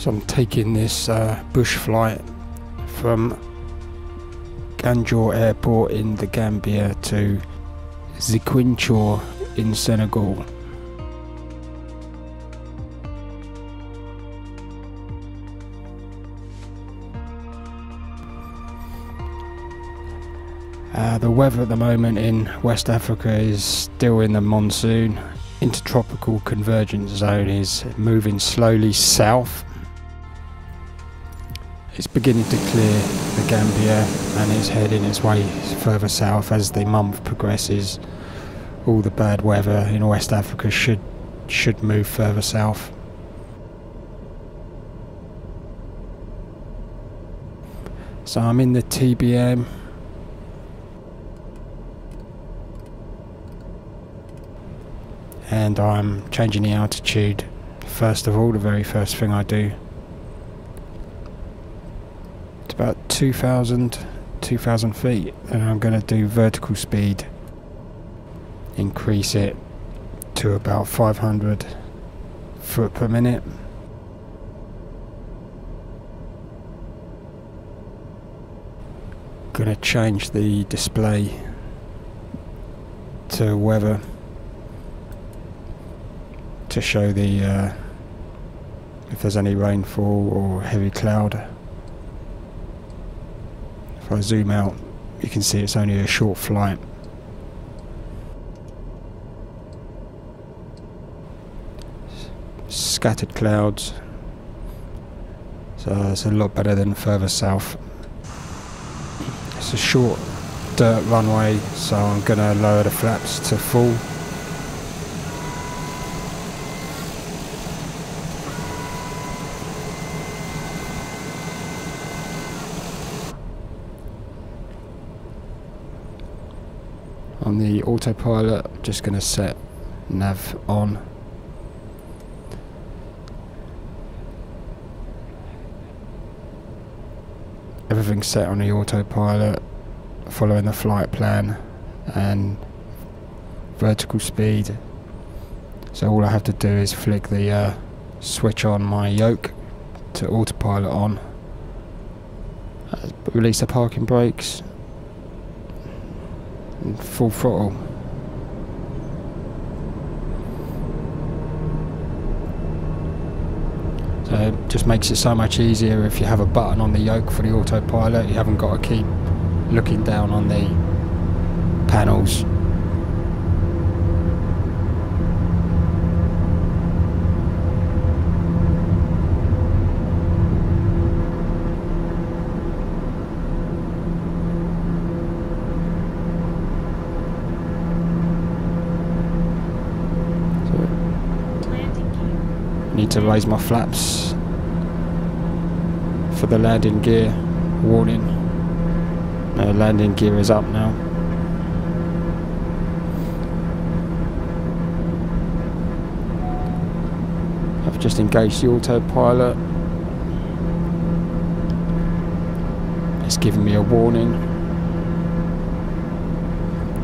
So I'm taking this bush flight from Ganjour Airport in the Gambia to Ziguinchor in Senegal. The weather at the moment in West Africa is still in the monsoon. Intertropical convergence zone is moving slowly south. It's beginning to clear the Gambia and is heading its way further south as the month progresses. All the bad weather in West Africa should move further south. So I'm in the TBM. And I'm changing the altitude. First of all, the very first thing I do. It's about 2,000 feet, and I'm going to do vertical speed. Increase it to about 500 foot per minute. Going to change the display to weather to show the if there's any rainfall or heavy cloud. If I zoom out, you can see it's only a short flight. Scattered clouds, so it's a lot better than further south. It's a short dirt runway, so I'm going to lower the flaps to full. On the autopilot, I'm just going to set nav on. Everything's set on the autopilot, following the flight plan and vertical speed. So all I have to do is flick the switch on my yoke to autopilot on. Release the parking brakes. Full throttle. So it just makes it so much easier if you have a button on the yoke for the autopilot. You haven't got to keep looking down on the panels. Need to raise my flaps for the landing gear warning. No, landing gear is up now. I've just engaged the autopilot. It's giving me a warning.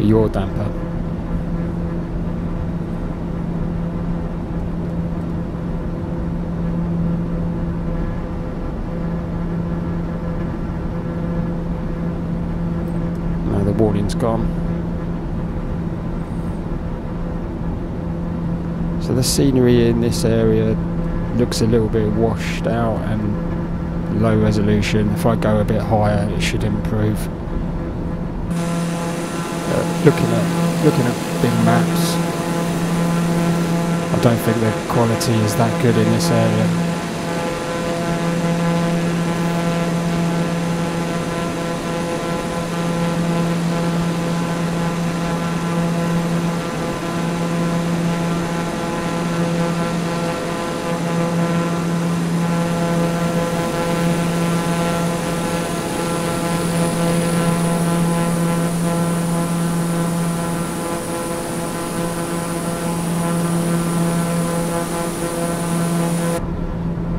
Yaw damper. The warning's gone. So the scenery in this area looks a little bit washed out and low resolution. If I go a bit higher, it should improve. Looking at big maps, I don't think the quality is that good in this area.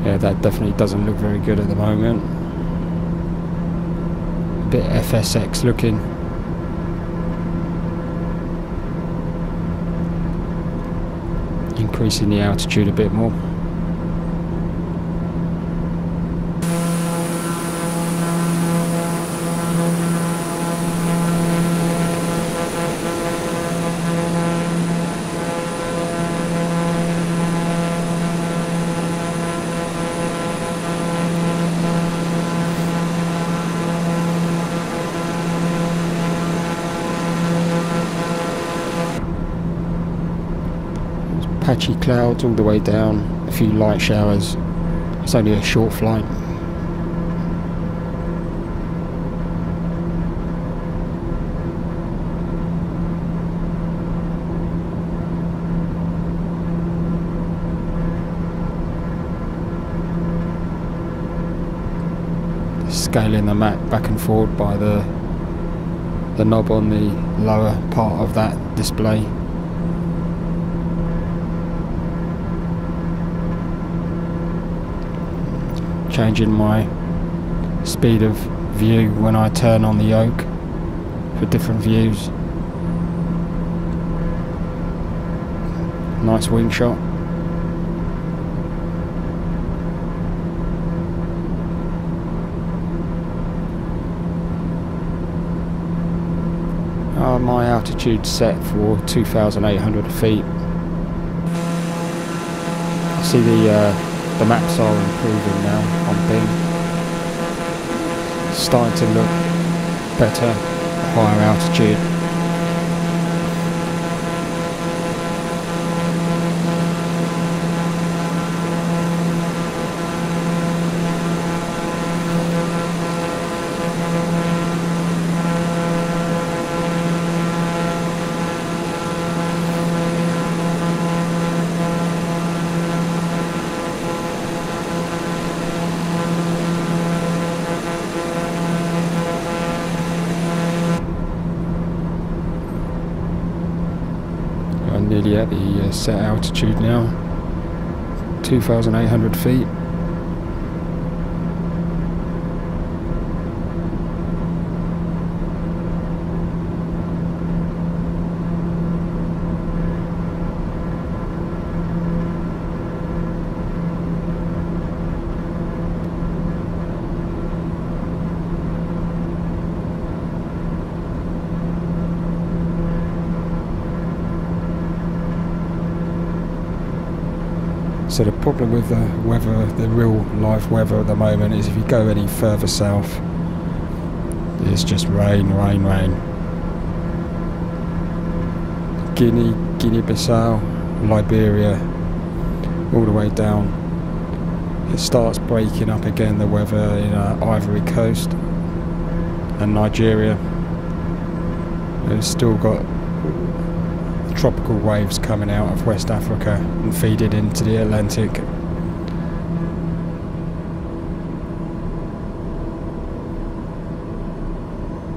Yeah, that definitely doesn't look very good at the moment. A bit FSX looking. Increasing the altitude a bit more. patchy clouds all the way down, a few light showers. It's only a short flight. Scaling the map back and forward by the knob on the lower part of that display. Changing my speed of view when I turn on the yoke for different views. Nice wing shot. My altitude set for 2,800 feet. I see the maps are improving now on Bing. It's starting to look better at higher altitude. Nearly at the set altitude now, 2,800 feet. So the problem with the weather, the real live weather at the moment, is if you go any further south, it's just rain, rain, rain. Guinea-Bissau, Liberia, all the way down. It starts breaking up again, the weather in Ivory Coast and Nigeria. It's still got tropical waves coming out of West Africa and feeding into the Atlantic.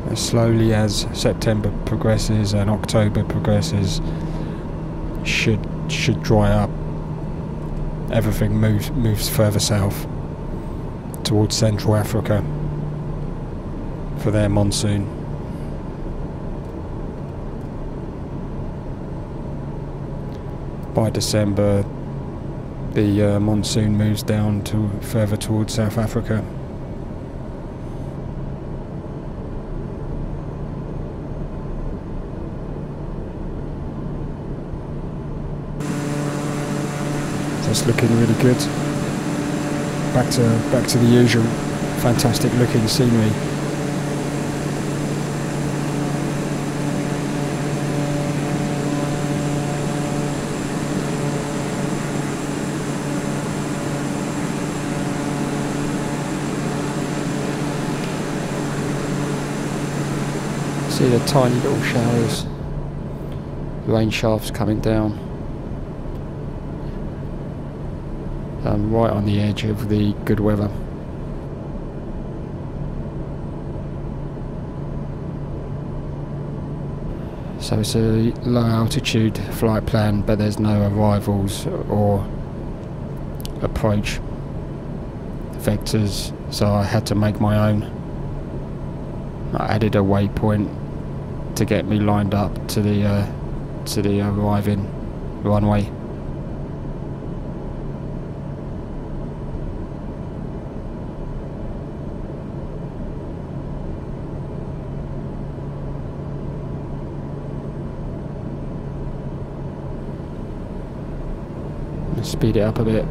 And slowly, as September progresses and October progresses, should dry up. Everything moves further south towards Central Africa for their monsoon. By December, the monsoon moves down to further towards South Africa. So it's looking really good. Back to the usual fantastic looking scenery. See the tiny little showers, rain shafts coming down, right on the edge of the good weather. So it's a low altitude flight plan, but there's no arrivals or approach vectors, so I had to make my own. I added a waypoint to get me lined up to the arriving runway. Let's speed it up a bit.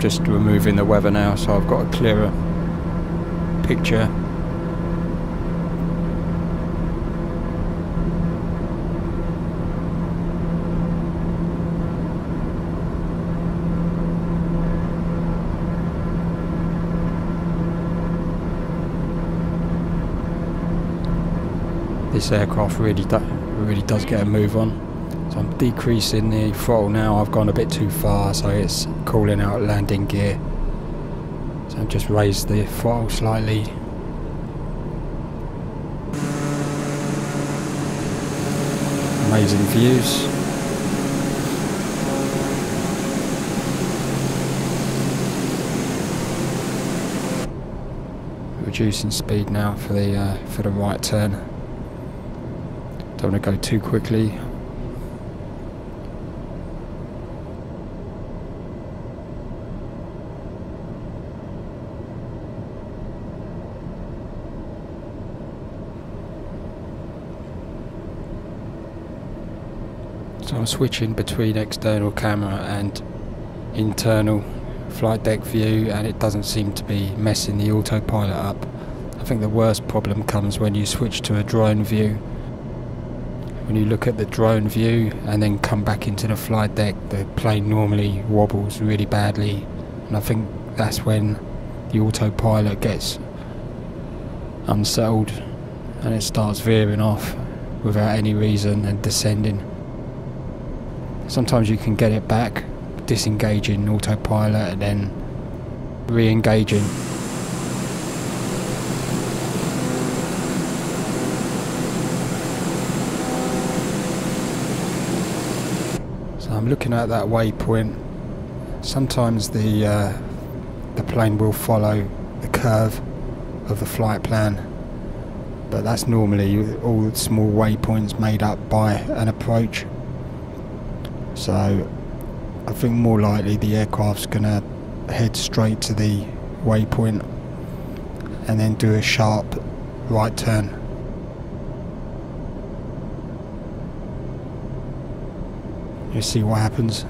just removing the weather now, so I've got a clearer picture. This aircraft really does get a move on. So I'm decreasing the throttle now. I've gone a bit too far, so it's calling out landing gear. So I've just raised the throttle slightly. Amazing views. Reducing speed now for the right turn. Don't want to go too quickly. So I'm switching between external camera and internal flight deck view, and it doesn't seem to be messing the autopilot up. I think the worst problem comes when you switch to a drone view. When you look at the drone view and then come back into the flight deck, the plane normally wobbles really badly, and I think that's when the autopilot gets unsettled and it starts veering off without any reason and descending. Sometimes you can get it back, disengaging autopilot and then re-engaging. So I'm looking at that waypoint. Sometimes the plane will follow the curve of the flight plan, but that's normally all the small waypoints made up by an approach. So I think more likely the aircraft's gonna head straight to the waypoint and then do a sharp right turn. You see what happens.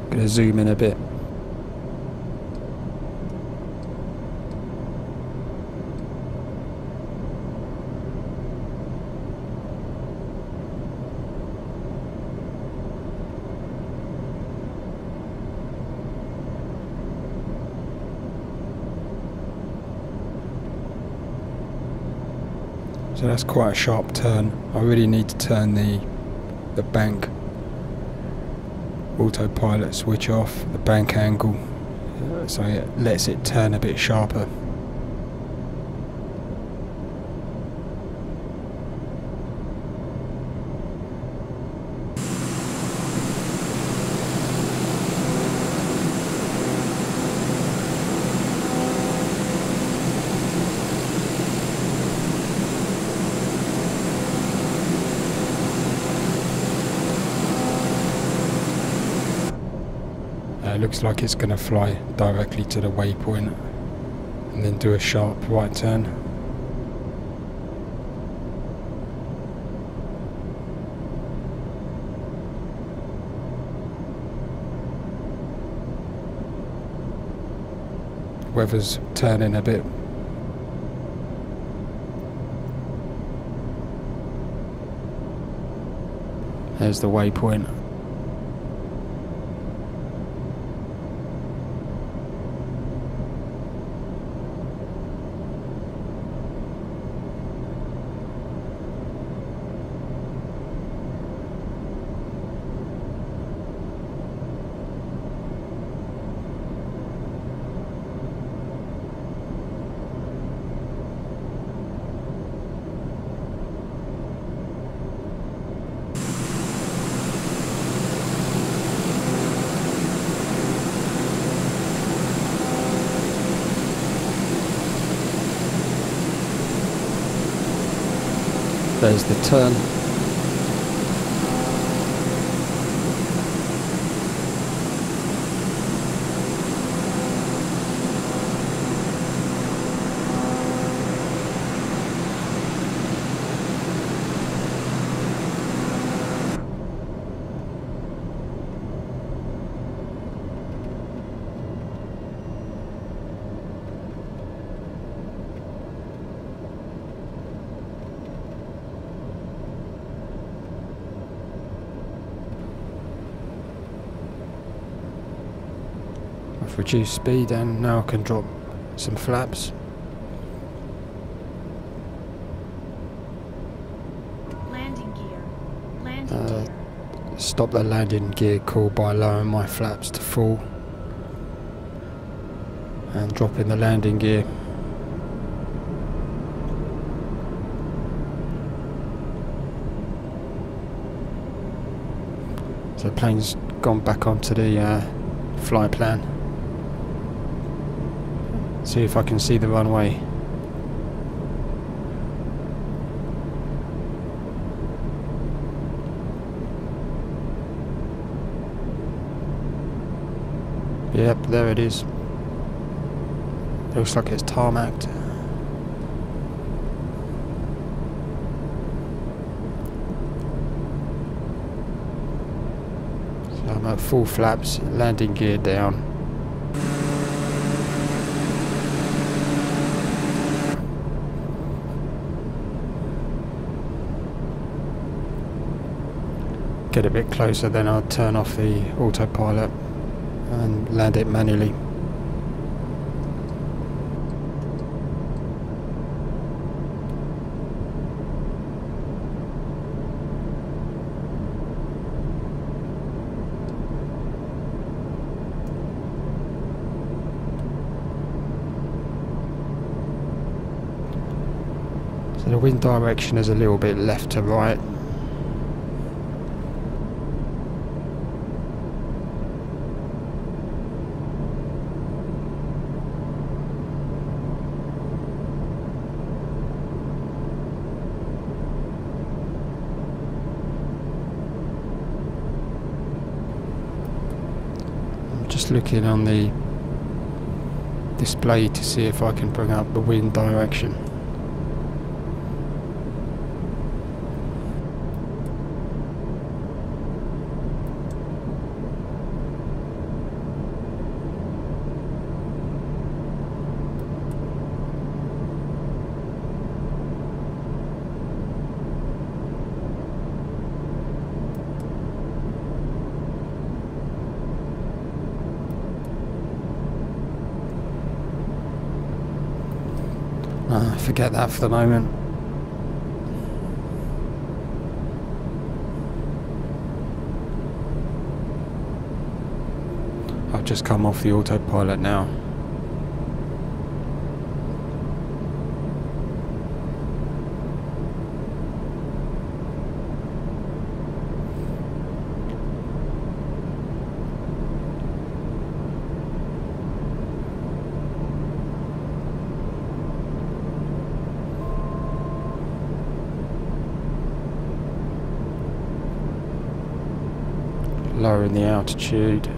Gonna zoom in a bit. So that's quite a sharp turn. I really need to turn the bank autopilot switch off, the bank angle, so it lets it turn a bit sharper. It looks like it's going to fly directly to the waypoint and then do a sharp right turn. Weather's turning a bit. There's the waypoint. There's the turn. I've reduced speed and now I can drop some flaps. Landing gear. Landing gear. Stop the landing gear call by lowering my flaps to full and dropping the landing gear. So the plane's gone back onto the flight plan. See if I can see the runway. Yep, there it is. Looks like it's tarmacked. So I'm at full flaps, landing gear down. Get a bit closer, then I'll turn off the autopilot and land it manually. So the wind direction is a little bit left to right. Just looking on the display to see if I can bring up the wind direction. Forget that for the moment. I've just come off the autopilot now. Lowering the altitude.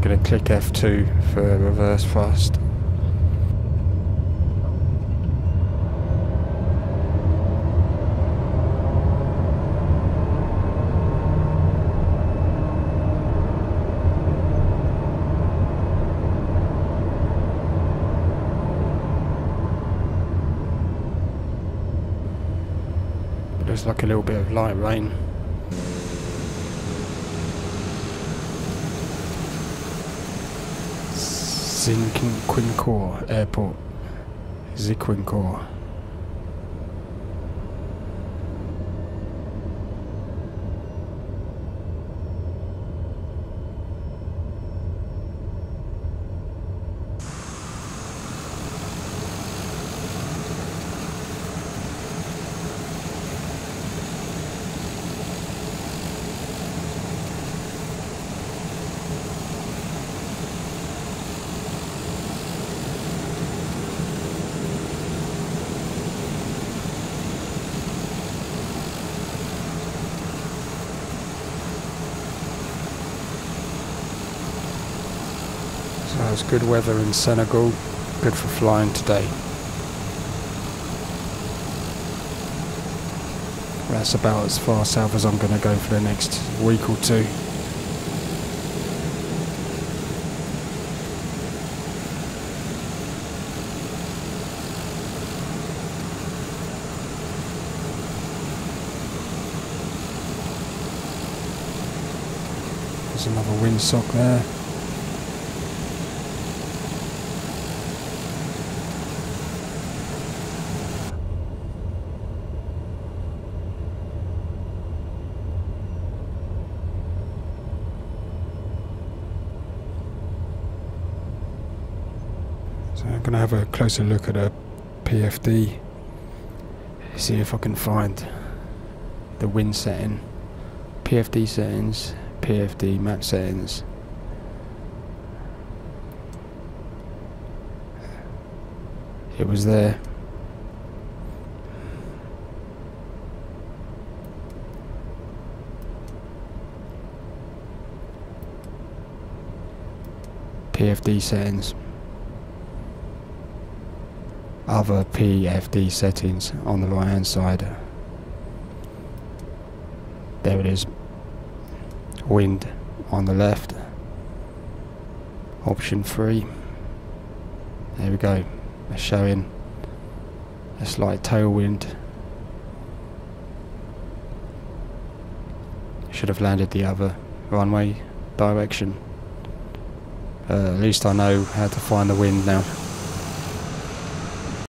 Going to click F2 for reverse thrust. Looks like a little bit of light rain. Zinquincourt Airport. Zinquincourt. So it's good weather in Senegal, good for flying today. That's about as far south as I'm going to go for the next week or two. There's another windsock there. So I'm going to have a closer look at a PFD, see if I can find the wind setting, PFD settings, PFD map settings. It was there. PFD settings. Other PFD settings on the right hand side. There it is. Wind on the left. Option 3. There we go. It's showing a slight tailwind. Should have landed the other runway direction. At least I know how to find the wind now.